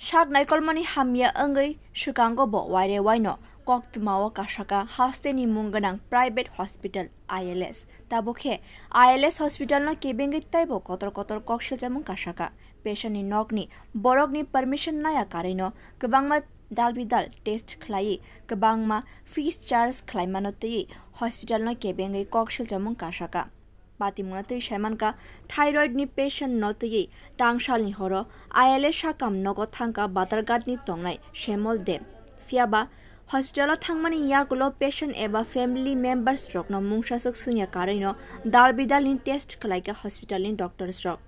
Shak Naikolmani Hamia Ungai Shukango Bo Wire Wino Kok Tumawa Kashaka Hasteni Munganang Private Hospital ILS Taboke ILS Hospital no Kebingi Taibo Kotor Kokshiljamun Kashaka Patient ni Nogni Borogni Permission Naya Karino Kabangma Dalbidal Test Klai Kabangma Fees Charles Klaimanote Hospital no Kebingi Kokshiljamun Kashaka Patimunate Shamanka, thyroid ni patient note Tangshal ni horo, ILS Shakam Nogotanka, Batargat ni tongnai, Shemol de. Fiaba, hospital Tangmani Yagulo patient eba family member stroke no Mungshasak Sunya Karino, Dalbidal in test like a hospital in doctor stroke.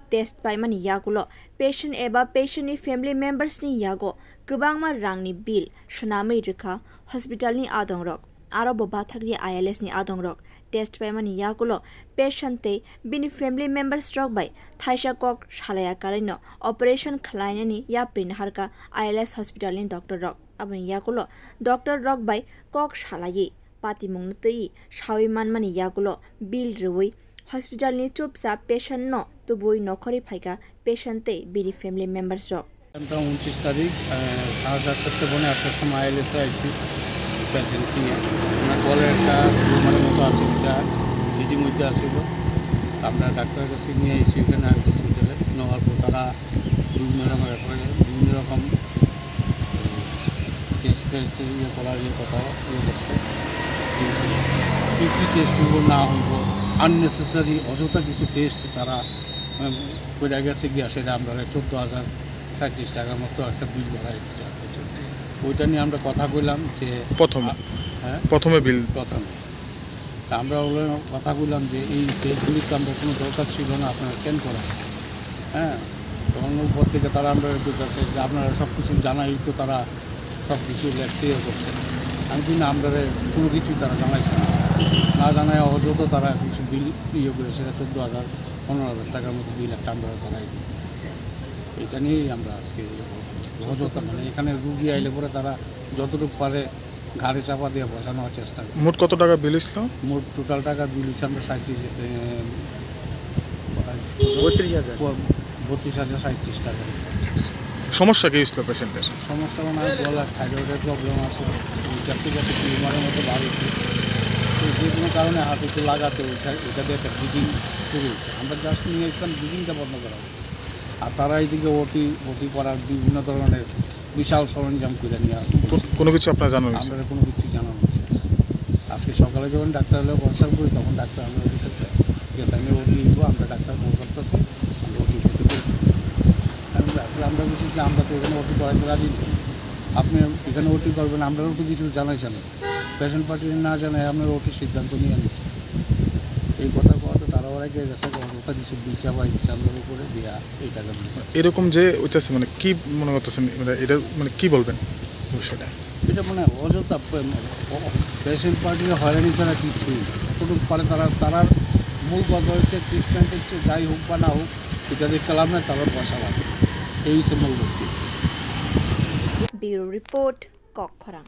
Test by mani Yagulo, patient eba patient ni family members ni Yago, Kubangma Rang ni Bill, Shunami Rika, hospital ni Adong Rock. Aro boba thagri ILS ni adong rok test by mani yagulo patient te bini family member stroke by thaisha kok shalaya karino operation khlaina ni ya prin harka ILS hospital ni doctor rok abani yagulo doctor rok by kok shalayi pati mungnutei shawi man mani yagulo bill ruwi hospital ni chupsa patient no tubui nokhori phaika patient te bini family member stroke আমরা 29 তারিখ সারা করতে বনে আপনার সময় ILS আইছি patient নিয়ে ওনার বলে একটা টিউমারের মতো আছে ওইটা ব্লিডিং হইতে আসছিল আমরা ডাক্তারের কাছে নিয়ে এসেছি এখানে আর হসপিটালে নেওয়ার পর তারা বিভিন্ন রকম টেস্ট ইয়ে করার ইয়ে কথা ইয়ে করছে কী কী টেস্ট হইব না হইব আননেসেসারি অযথা কিছু টেস্ট তারা করে গেছে গিয়ে সেটা আমরা 14,037 টাকার মতো একটা বিল ভরাই দিচ্ছে ওইটা নিয়ে আমরা কথা বললাম যে প্রথমে বিল আমরা কথা বললাম যে এই টেস্টগুলি তো আমরা কোনো দরকার ছিল না আপনারা কেন করেন তখন উপর থেকে তারা আমরা বলতেছে যে আপনারা সব কিছু জানাই তো তারা সব কিছু লেখছে করছে আমি কিন্তু আমরা কোনো কিছুই তারা জানাইছে না জানায় অযথা তারা কিছু বিল ইয়ে করে সেটা 14,000-15,000 টাকার মতো বিল একটা আমরা তারাই দিচ্ছি এটা নিয়েই আমরা আজকে অযথা মানে এখানে রুগী আইলে পরে তারা যতটুকু পারে ঘাড়ে চাপা দিয়ে বসানোর চেষ্টা করে মোট কত টাকা বিল ছিল মোট টোটাল টাকা বিল হচ্ছে আমরা 32,37 টাকা সমস্যা কি ছিল পেশেন্টের সমস্যা মানে গলার থাইরয়েডের প্রবলেম আছে যাতে টিউমারের মতো বাড়িতে তো যে কোনো কারণে হাতে একটু লাগাতে ওইটা দিয়ে একটা ব্লিডিং শুরু হচ্ছে আমরা জাস্ট নিয়ে এসলাম ব্লিডিংটা বন্ধ করা আর তারা এইদিকে ওটি করার বিভিন্ন ধরনের বিশাল সরঞ্জাম করে নিয়ে কোনো কিছু আপনার জানা আমরা কোনো কিছু জানানো আজকে সকালে যখন ডাক্তার হলে কনসাল্ট করি তখন ডাক্তার আমরা দিতেছে যে টাইমে ওটি দিব আমরা ডাক্তার ফোন করতেছি আমরা ওটি করতে পারি আমরা বলছি যে আমরা তো এখানে ওটি করাতে রাজি নেই আপনি এখানে ওটি করবেন আমরাও তো কিছু জানাইছেন পেশেন্ট পার্টি না জানাই আপনার ওটির সিদ্ধান্ত নিয়ে নিচ্ছে এই কথা কথা তারা ওরা গিয়ে গেছে ওটা কিছু বিচার বা ইচ্ছার করে দেওয়া এই টাকা এরকম যে ওইটাছে মানে কী মনে করতেছেন মানে এটা মানে কী বলবেন বিষয়টা এটা মানে অযথা পেশেন্ট পার্টির হয়রানি ছাড়া কিছুই যতটুকু পারে তারা মূল কথা হচ্ছে ট্রিটমেন্ট হচ্ছে যাই হোক বা না হোক এটা দেখতে লাভ না তাদের পয়সা লাগে এই হচ্ছে মূল ব্যক্তি ব্যুরো রিপোর্ট কক্ষরাং।